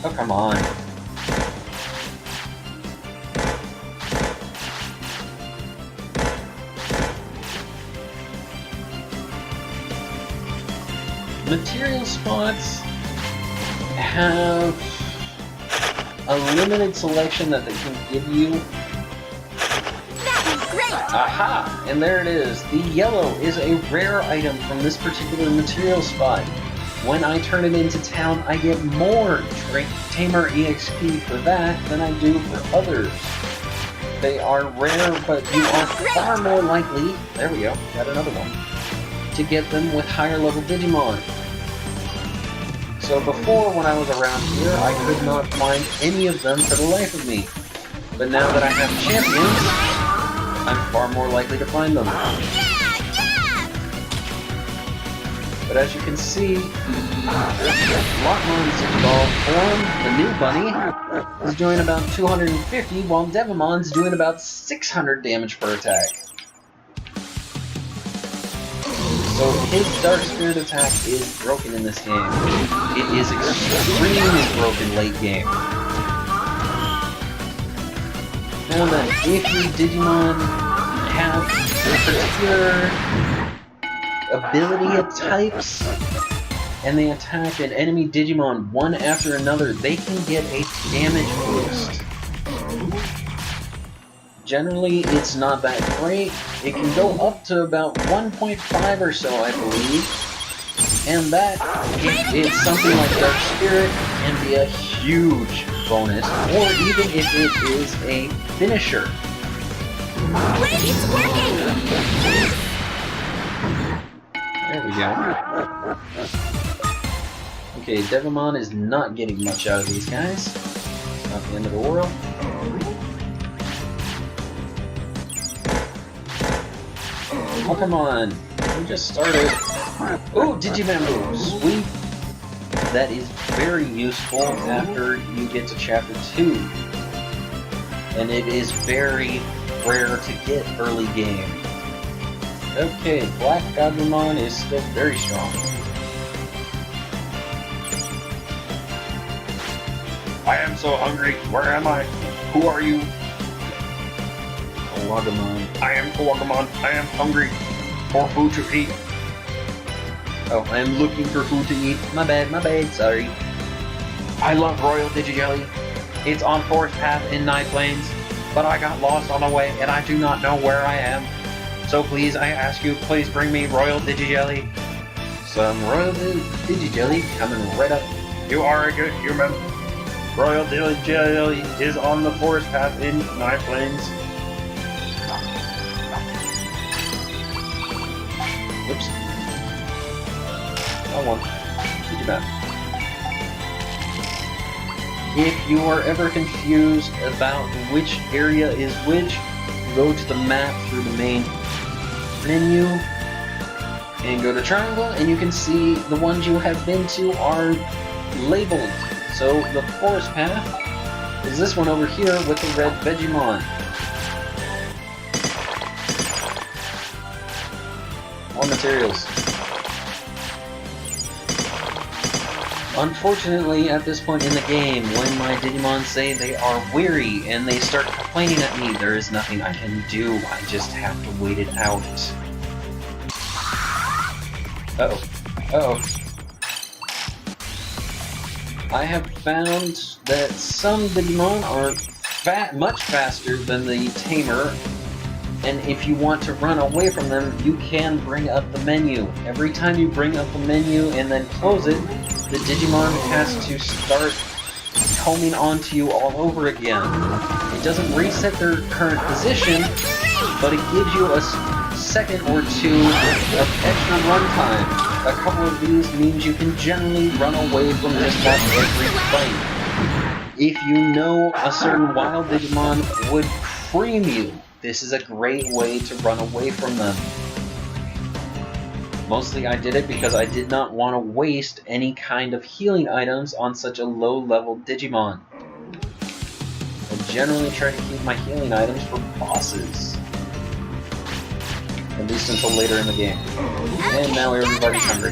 Oh, come on. Material spots have a limited selection that they can give you. That was great! Aha! And there it is. The yellow is a rare item from this particular material spot. When I turn it into town, I get more Tamer EXP for that than I do for others. They are rare, but you are far more likely, there we go, got another one, to get them with higher level Digimon. So before, when I was around here, I could not find any of them for the life of me. But now that I have champions, I'm far more likely to find them. But as you can see, Lotmon's Digiball form, the new bunny, is doing about 250, while Devimon's doing about 600 damage per attack. So his Dark Spirit attack is broken in this game. It is extremely broken late game. Now then, if your Digimon have particular ability types, and they attack an enemy Digimon one after another, they can get a damage boost. Generally, it's not that great. It can go up to about 1.5 or so, I believe. And that, if it's something like Dark Spirit, can be a huge bonus, or even if it is a finisher. It's working! There we go. Okay, Devimon is not getting much out of these guys. Not the end of the world. Oh, come on. We just started. Ooh, Digimon, sweet. That is very useful after you get to Chapter 2. And it is very rare to get early game. Okay, Black Godmon is still very strong. I am so hungry. Where am I? Who are you? Kawagamon. I am Kawagamon. I am hungry for food to eat. Oh, I am looking for food to eat. My bad, sorry. I love Royal Digijelly. It's on Forest Path in Night Plains, but I got lost on the way and I do not know where I am. So please, I ask you, please bring me Royal Digijelly. Some Royal Digijelly coming right up. You are a good human. Royal Digijelly is on the Forest Path in Night Plains. Oops. Oh, one. Too bad. If you are ever confused about which area is which, go to the map through the main menu and go to triangle, and you can see the ones you have been to are labeled. So the forest path is this one over here with the red Vegemon. More materials. Unfortunately, at this point in the game, when my Digimon say they are weary and they start complaining at me, there is nothing I can do. I just have to wait it out. Uh-oh. Uh-oh. I have found that some Digimon are much faster than the Tamer, and if you want to run away from them, you can bring up the menu. Every time you bring up the menu and then close it, the Digimon has to start homing onto you all over again. It doesn't reset their current position, but it gives you a second or two of extra runtime. A couple of these means you can generally run away from just about every fight. If you know a certain wild Digimon would cream you, this is a great way to run away from them. Mostly I did it because I did not want to waste any kind of healing items on such a low-level Digimon. I generally try to keep my healing items for bosses. At least until later in the game. And now everybody's hungry.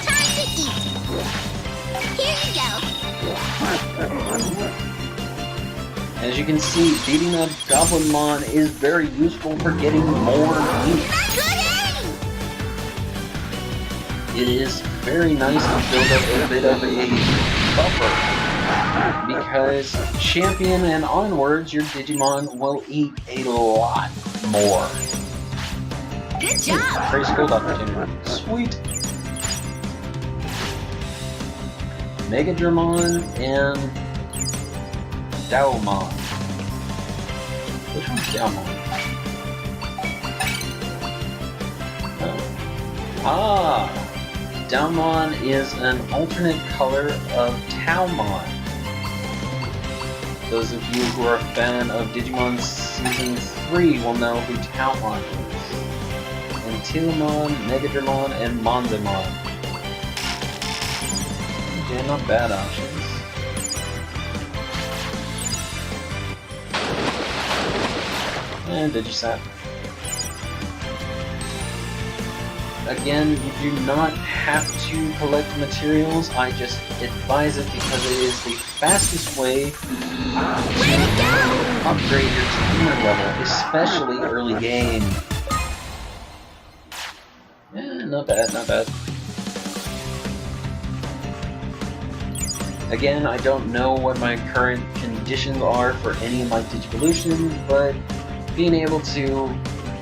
Time to eat! As you can see, beating a Goblinmon is very useful for getting more meat. Good aim! It is very nice to build up a bit of a buffer, because champion and onwards, your Digimon will eat a lot more. Good job! Pretty skilled opportunity. Sweet! Megadramon and Daomon. Which one's Daomon? Ah! Daomon is an alternate color of Taomon. Those of you who are a fan of Digimon Season 3 will know who Taomon is. And Tilmon, Megadramon, and Monzamon. Okay, not bad options. And Digisat. Again, you do not have to collect materials, I just advise it because it is the fastest way to upgrade your tamer level, especially early game. Yeah, not bad, not bad. Again, I don't know what my current conditions are for any of my Digivolutions, but being able to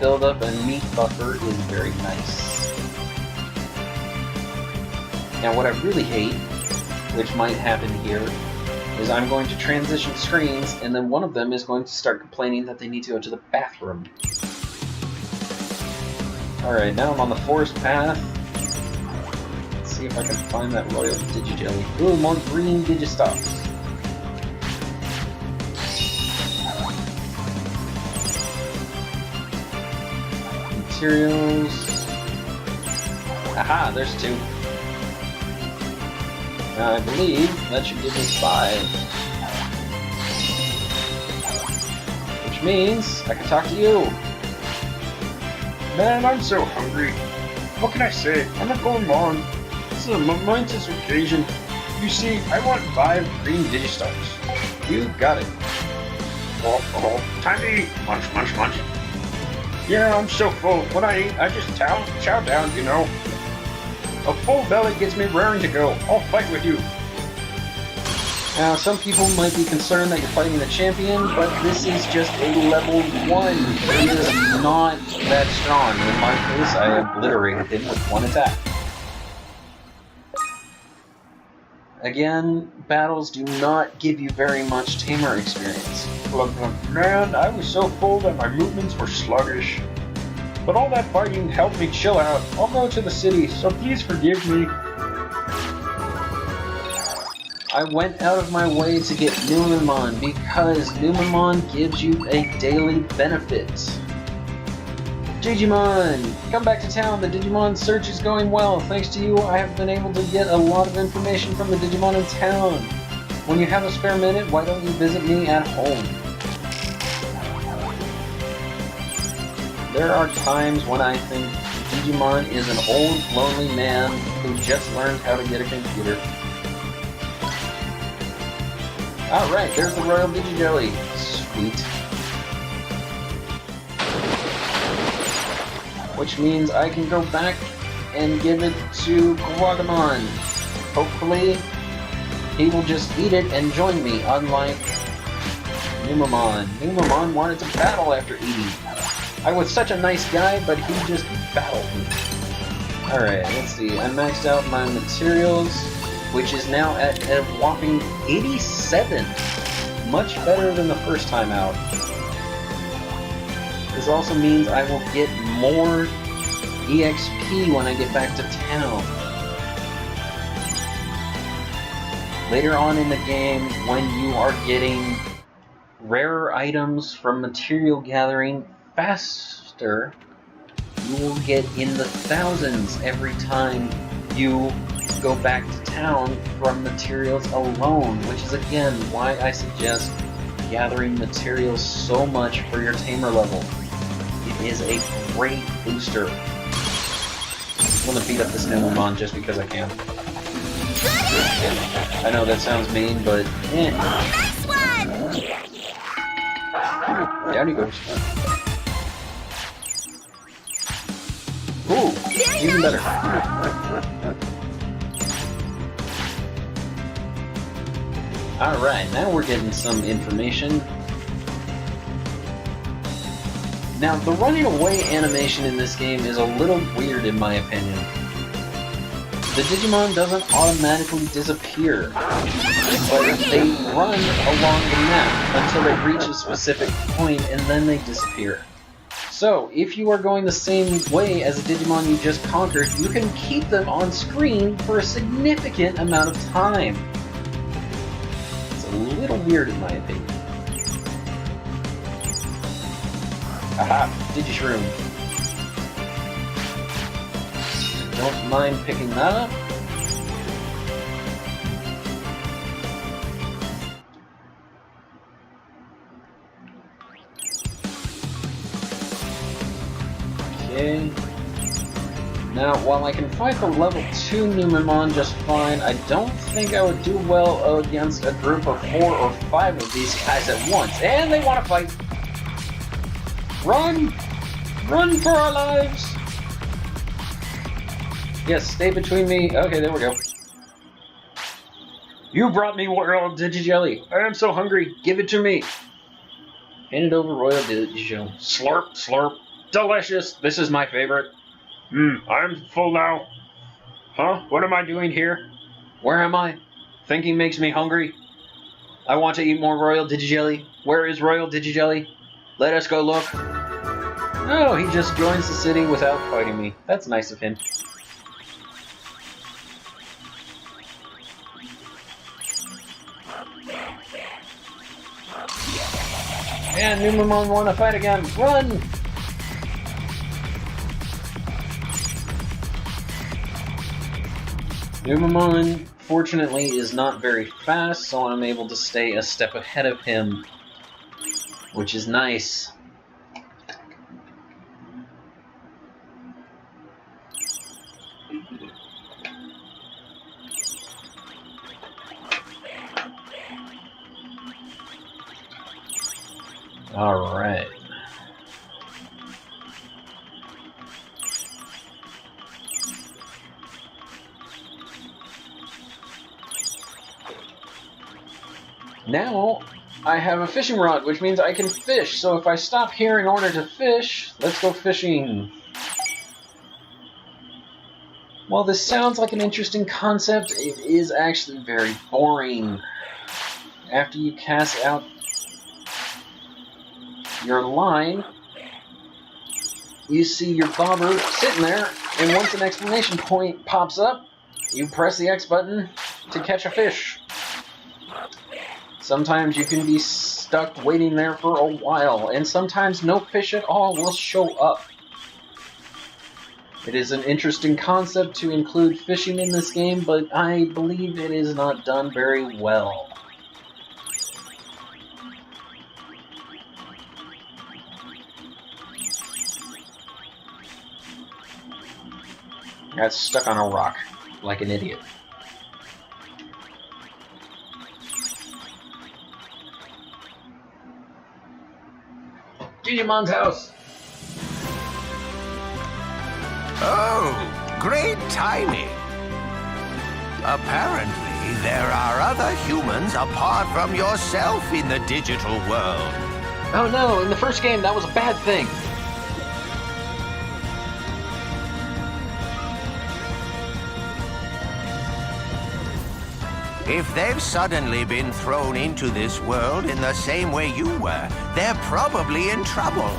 build up a meat buffer is very nice. Now what I really hate, which might happen here, is I'm going to transition screens, and then one of them is going to start complaining that they need to go to the bathroom. Alright, now I'm on the forest path. Let's see if I can find that Royal Digijelly. Ooh, more green Digistops. Materials. Aha, there's 2. Now I believe that should give me 5. Which means I can talk to you. Man, I'm so hungry. What can I say? I'm not going on. This is a momentous occasion. You see, I want 5 green Digistars. You got it. Oh, time to eat. Munch, munch, munch. Yeah, I'm so full. When I eat, I just chow down, you know. A full belly gets me raring to go. I'll fight with you. Now, some people might be concerned that you're fighting the champion, but this is just a level 1. He is not that strong. In my case, I obliterated him with 1 attack. Again, battles do not give you very much tamer experience. Look, man, I was so full that my movements were sluggish. But all that fighting helped me chill out. I'll go to the city, so please forgive me. I went out of my way to get Numemon because Numemon gives you a daily benefit. Digimon! Come back to town, the Digimon search is going well. Thanks to you, I have been able to get a lot of information from the Digimon in town. When you have a spare minute, why don't you visit me at home? There are times when I think Digimon is an old, lonely man who just learned how to get a computer. Alright, there's the Royal Digijelly. Sweet. Which means I can go back and give it to Quagamon. Hopefully, he will just eat it and join me, unlike Numemon. Numemon wanted to battle after eating. I was such a nice guy, but he just battled me. Alright, let's see. I maxed out my materials, which is now at a whopping 87. Much better than the first time out. This also means I will get more EXP when I get back to town. Later on in the game, when you are getting rarer items from material gathering faster, you will get in the thousands every time you go back to town from materials alone, which is again why I suggest gathering materials so much for your tamer level. It is a great booster. I'm gonna beat up this Numemon just because I can. I know that sounds mean, but Nice one! Down he goes. Ooh, even better. Alright, now we're getting some information. Now, the running away animation in this game is a little weird in my opinion. The Digimon doesn't automatically disappear, but they run along the map until they reach a specific point and then they disappear. So, if you are going the same way as a Digimon you just conquered, you can keep them on screen for a significant amount of time. It's a little weird in my opinion. Aha, Digishroom. Don't mind picking that up. Okay. Now, while I can fight the level 2 Numemon just fine, I don't think I would do well against a group of 4 or 5 of these guys at once. And they want to fight! Run! Run for our lives! Yes, stay between me. Okay, there we go. You brought me Royal Digijelly. I am so hungry. Give it to me. Hand it over, Royal Digijelly. Slurp, slurp. Delicious. This is my favorite. I'm full now. Huh? What am I doing here? Where am I? Thinking makes me hungry. I want to eat more Royal Digijelly. Where is Royal Digijelly? Let us go look. Oh, he just joins the city without fighting me. That's nice of him. And Numemon want to fight again. Run! Numemon, fortunately, is not very fast, so I'm able to stay a step ahead of him, which is nice. All right. Now, I have a fishing rod, which means I can fish. So if I stop here in order to fish, let's go fishing. While this sounds like an interesting concept, it is actually very boring. After you cast out your line, you see your bobber sitting there, and once an exclamation point pops up, you press the X button to catch a fish. Sometimes you can be stuck waiting there for a while, and sometimes no fish at all will show up. It is an interesting concept to include fishing in this game, but I believe it is not done very well. I got stuck on a rock, like an idiot. Digimon's house! Oh, great timing. Apparently, there are other humans apart from yourself in the digital world. Oh no, in the first game that was a bad thing. If they've suddenly been thrown into this world in the same way you were, they're probably in trouble.